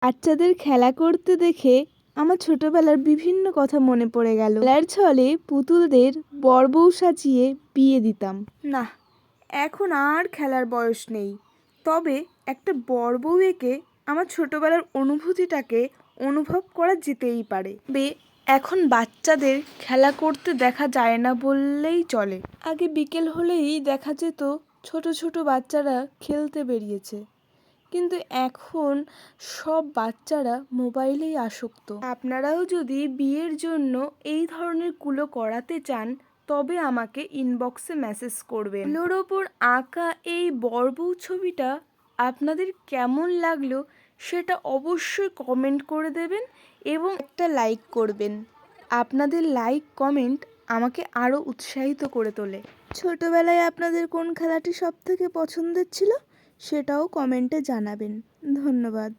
বাচ্চাদের খেলা করতে দেখে আমার ছোটবেলার বিভিন্ন কথা মনে পড়ে গেল। খেলার ছলে পুতুলদের বরবউ সাজিয়ে বিয়ে দিতাম। না, এখন আর খেলার বয়স নেই, তবে একটা বরবউ এঁকে আমার ছোটবেলার অনুভূতিটাকে অনুভব করা যেতেই পারে। এখন বাচ্চাদের খেলা করতে দেখা যায় না বললেই চলে। আগে বিকেল হলেই দেখা যেত ছোট ছোট বাচ্চারা খেলতে বেরিয়েছে, কিন্তু এখন সব বাচ্চারা মোবাইলেই আসক্ত। আপনারাও যদি বিয়ের জন্য এই ধরনের কুলো করাতে চান তবে আমাকে ইনবক্সে মেসেজ করবেন। কুলোর ওপর আঁকা এই বরবউ ছবিটা আপনাদের কেমন লাগলো সেটা অবশ্যই কমেন্ট করে দেবেন এবং একটা লাইক করবেন। আপনাদের লাইক কমেন্ট আমাকে আরও উৎসাহিত করে তোলে। ছোটবেলায় আপনাদের কোন খেলাটি সবথেকে পছন্দের ছিল সেটাও কমেন্টে জানাবেন। ধন্যবাদ।